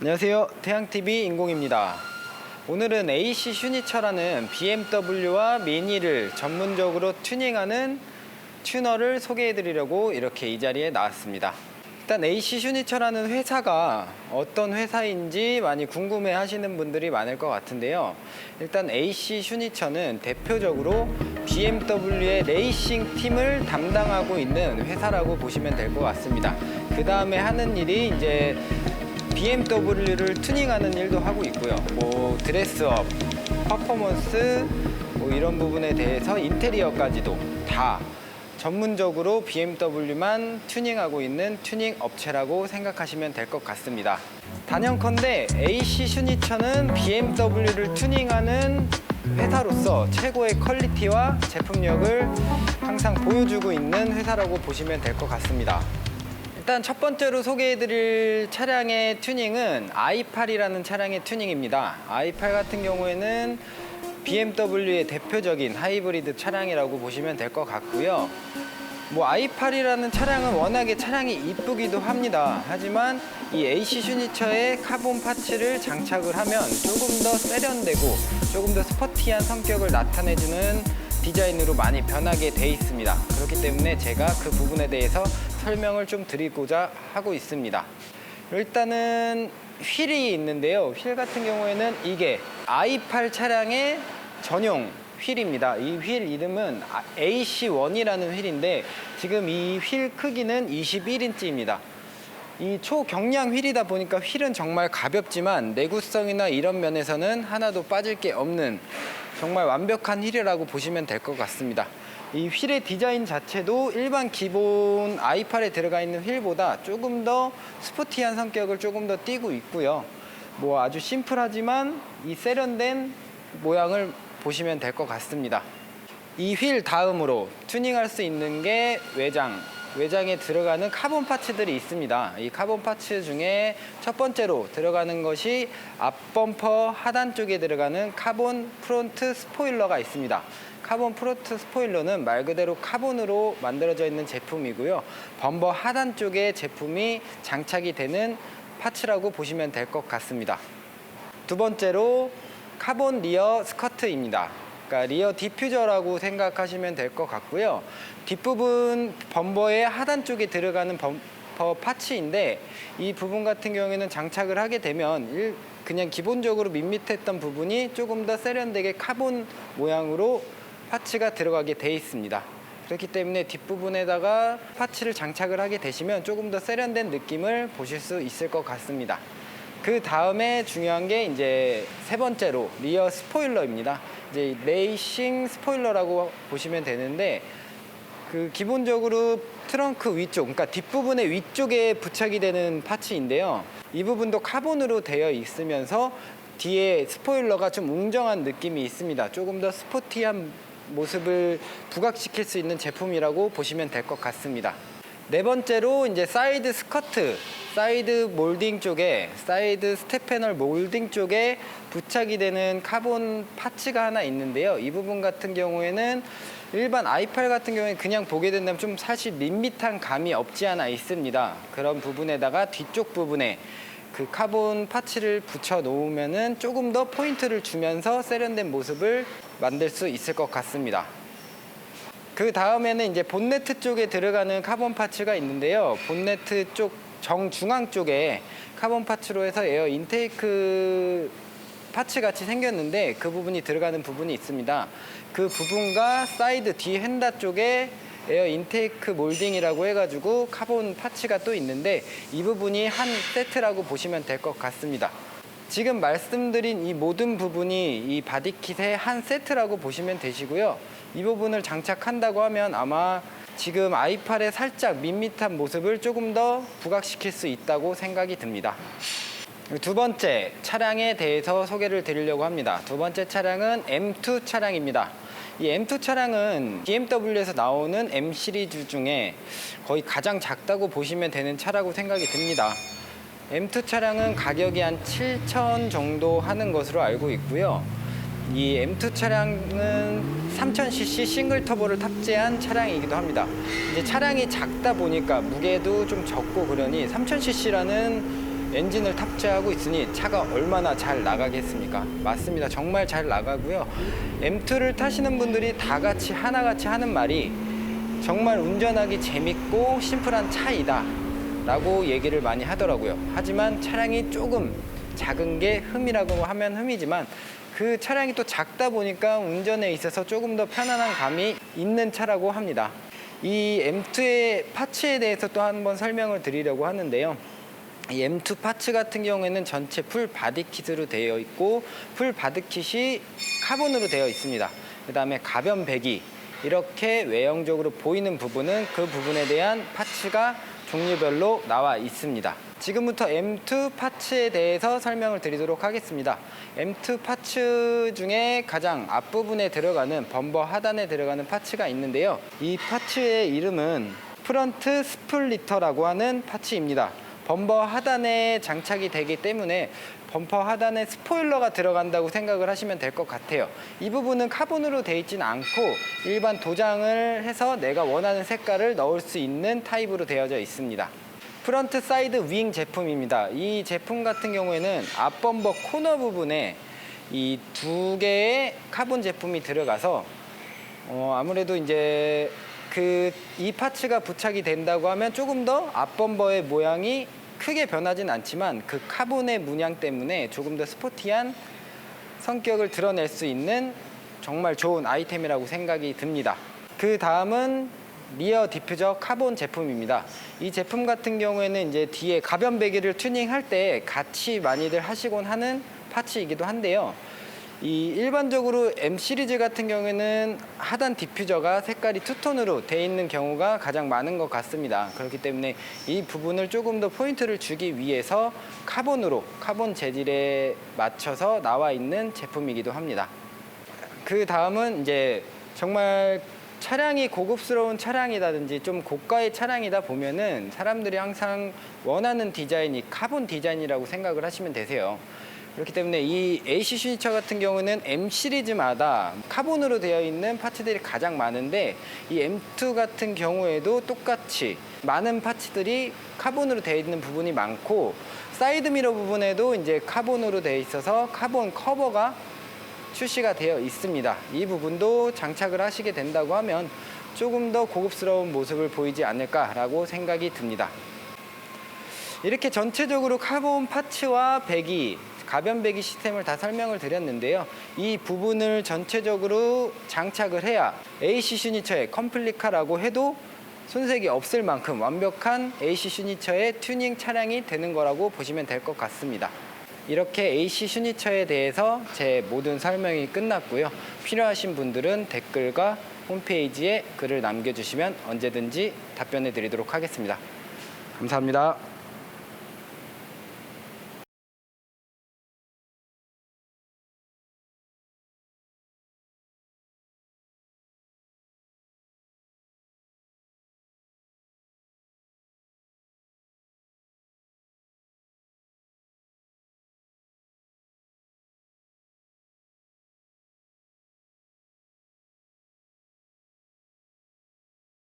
안녕하세요. 태양TV 인공입니다. 오늘은 AC 슈니처라는 BMW와 미니를 전문적으로 튜닝하는 튜너를 소개해 드리려고 이렇게 이 자리에 나왔습니다. 일단 AC 슈니처라는 회사가 어떤 회사인지 많이 궁금해 하시는 분들이 많을 것 같은데요. 일단 AC 슈니처는 대표적으로 BMW의 레이싱 팀을 담당하고 있는 회사라고 보시면 될 것 같습니다. 그 다음에 하는 일이 이제 BMW를 튜닝하는 일도 하고 있고요. 뭐 드레스업, 퍼포먼스 뭐 이런 부분에 대해서 인테리어까지도 다 전문적으로 BMW만 튜닝하고 있는 튜닝 업체라고 생각하시면 될 것 같습니다. 단연컨대 AC 슈니처는 BMW를 튜닝하는 회사로서 최고의 퀄리티와 제품력을 항상 보여주고 있는 회사라고 보시면 될 것 같습니다. 일단 첫 번째로 소개해드릴 차량의 튜닝은 i8이라는 차량의 튜닝입니다. i8 같은 경우에는 BMW의 대표적인 하이브리드 차량이라고 보시면 될 것 같고요. 뭐 i8이라는 차량은 워낙에 차량이 이쁘기도 합니다. 하지만 이 AC 슈니처의 카본 파츠를 장착을 하면 조금 더 세련되고 조금 더 스포티한 성격을 나타내주는 디자인으로 많이 변하게 돼 있습니다. 그렇기 때문에 제가 그 부분에 대해서 설명을 좀 드리고자 하고 있습니다. 일단은 휠이 있는데요. 휠 같은 경우에는 이게 i8 차량의 전용 휠입니다. 이 휠 이름은 AC1이라는 휠인데 지금 이 휠 크기는 21인치입니다. 이 초경량 휠이다 보니까 휠은 정말 가볍지만 내구성이나 이런 면에서는 하나도 빠질 게 없는 정말 완벽한 휠이라고 보시면 될 것 같습니다. 이 휠의 디자인 자체도 일반 기본 i8에 들어가 있는 휠보다 조금 더 스포티한 성격을 조금 더 띠고 있고요. 뭐 아주 심플하지만 이 세련된 모양을 보시면 될 것 같습니다. 이 휠 다음으로 튜닝할 수 있는 게 외장에 들어가는 카본 파츠들이 있습니다. 이 카본 파츠 중에 첫 번째로 들어가는 것이 앞범퍼 하단 쪽에 들어가는 카본 프론트 스포일러가 있습니다. 카본 프론트 스포일러는 말 그대로 카본으로 만들어져 있는 제품이고요. 범퍼 하단 쪽에 제품이 장착이 되는 파츠라고 보시면 될 것 같습니다. 두 번째로 카본 리어 스커트입니다. 그러니까 리어 디퓨저라고 생각하시면 될 것 같고요. 뒷부분 범퍼의 하단 쪽에 들어가는 범퍼 파츠인데 이 부분 같은 경우에는 장착을 하게 되면 그냥 기본적으로 밋밋했던 부분이 조금 더 세련되게 카본 모양으로 파츠가 들어가게 돼 있습니다. 그렇기 때문에 뒷부분에다가 파츠를 장착을 하게 되시면 조금 더 세련된 느낌을 보실 수 있을 것 같습니다. 그 다음에 중요한 게 이제 세 번째로 리어 스포일러입니다. 이제 레이싱 스포일러라고 보시면 되는데 그 기본적으로 트렁크 위쪽, 그러니까 뒷부분의 위쪽에 부착이 되는 파츠인데요. 이 부분도 카본으로 되어 있으면서 뒤에 스포일러가 좀 웅장한 느낌이 있습니다. 조금 더 스포티한 모습을 부각시킬 수 있는 제품이라고 보시면 될 것 같습니다. 네 번째로 이제 사이드 스커트, 사이드 몰딩 쪽에, 사이드 스텝 패널 몰딩 쪽에 부착이 되는 카본 파츠가 하나 있는데요. 이 부분 같은 경우에는 일반 i8 같은 경우에 그냥 보게 된다면 좀 사실 밋밋한 감이 없지 않아 있습니다. 그런 부분에다가 뒤쪽 부분에 그 카본 파츠를 붙여 놓으면은 조금 더 포인트를 주면서 세련된 모습을 만들 수 있을 것 같습니다. 그 다음에는 이제 본네트 쪽에 들어가는 카본 파츠가 있는데요. 본네트 쪽 정중앙 쪽에 카본 파츠로 해서 에어 인테이크 파츠 같이 생겼는데 그 부분이 들어가는 부분이 있습니다. 그 부분과 사이드 뒤 휀다 쪽에 에어 인테이크 몰딩이라고 해가지고 카본 파츠가 또 있는데 이 부분이 한 세트라고 보시면 될 것 같습니다. 지금 말씀드린 이 모든 부분이 이 바디킷의 한 세트라고 보시면 되시고요. 이 부분을 장착한다고 하면 아마 지금 i8의 살짝 밋밋한 모습을 조금 더 부각시킬 수 있다고 생각이 듭니다. 두 번째 차량에 대해서 소개를 드리려고 합니다. 두 번째 차량은 M2 차량입니다. 이 M2 차량은 BMW에서 나오는 M 시리즈 중에 거의 가장 작다고 보시면 되는 차라고 생각이 듭니다. M2 차량은 가격이 한 7,000 정도 하는 것으로 알고 있고요. 이 M2 차량은 3000cc 싱글 터보를 탑재한 차량이기도 합니다. 이제 차량이 작다 보니까 무게도 좀 적고 그러니 3000cc라는 엔진을 탑재하고 있으니 차가 얼마나 잘 나가겠습니까? 맞습니다. 정말 잘 나가고요. M2를 타시는 분들이 다 같이 하나같이 하는 말이 정말 운전하기 재밌고 심플한 차이다 라고 얘기를 많이 하더라고요. 하지만 차량이 조금 작은 게 흠이라고 하면 흠이지만 그 차량이 또 작다 보니까 운전에 있어서 조금 더 편안한 감이 있는 차라고 합니다. 이 M2의 파츠에 대해서 또 한번 설명을 드리려고 하는데요. 이 M2 파츠 같은 경우에는 전체 풀 바디킷으로 되어 있고 풀 바디킷이 카본으로 되어 있습니다. 그 다음에 가변 배기, 이렇게 외형적으로 보이는 부분은 그 부분에 대한 파츠가 종류별로 나와 있습니다. 지금부터 M2 파츠에 대해서 설명을 드리도록 하겠습니다. M2 파츠 중에 가장 앞부분에 들어가는 범버 하단에 들어가는 파츠가 있는데요. 이 파츠의 이름은 프런트 스플리터라고 하는 파츠입니다. 범버 하단에 장착이 되기 때문에 범퍼 하단에 스포일러가 들어간다고 생각을 하시면 될 것 같아요. 이 부분은 카본으로 되어 있지는 않고 일반 도장을 해서 내가 원하는 색깔을 넣을 수 있는 타입으로 되어져 있습니다. 프런트 사이드 윙 제품입니다. 이 제품 같은 경우에는 앞범버 코너 부분에 이 두 개의 카본 제품이 들어가서 아무래도 이제 이 파츠가 부착이 된다고 하면 조금 더 앞범버의 모양이 크게 변하진 않지만 그 카본의 문양 때문에 조금 더 스포티한 성격을 드러낼 수 있는 정말 좋은 아이템이라고 생각이 듭니다. 그 다음은 리어 디퓨저 카본 제품입니다. 이 제품 같은 경우에는 이제 뒤에 가변 배기를 튜닝할 때 같이 많이들 하시곤 하는 파츠이기도 한데요. 이 일반적으로 M 시리즈 같은 경우에는 하단 디퓨저가 색깔이 투톤으로 되어 있는 경우가 가장 많은 것 같습니다. 그렇기 때문에 이 부분을 조금 더 포인트를 주기 위해서 카본 재질에 맞춰서 나와 있는 제품이기도 합니다. 그 다음은 이제 정말 차량이 고급스러운 차량이라든지 좀 고가의 차량이다 보면은 사람들이 항상 원하는 디자인이 카본 디자인이라고 생각을 하시면 되세요. 그렇기 때문에 이 AC 슈니처 같은 경우는 M 시리즈마다 카본으로 되어 있는 파츠들이 가장 많은데 이 M2 같은 경우에도 똑같이 많은 파츠들이 카본으로 되어 있는 부분이 많고 사이드미러 부분에도 이제 카본으로 되어 있어서 카본 커버가 출시가 되어 있습니다. 이 부분도 장착을 하시게 된다고 하면 조금 더 고급스러운 모습을 보이지 않을까라고 생각이 듭니다. 이렇게 전체적으로 카본 파츠와 배기, 가변 배기 시스템을 다 설명을 드렸는데요. 이 부분을 전체적으로 장착을 해야 AC 슈니처의 컴플리카라고 해도 손색이 없을 만큼 완벽한 AC 슈니처의 튜닝 차량이 되는 거라고 보시면 될 것 같습니다. 이렇게 AC 슈니처에 대해서 제 모든 설명이 끝났고요. 필요하신 분들은 댓글과 홈페이지에 글을 남겨주시면 언제든지 답변해 드리도록 하겠습니다. 감사합니다.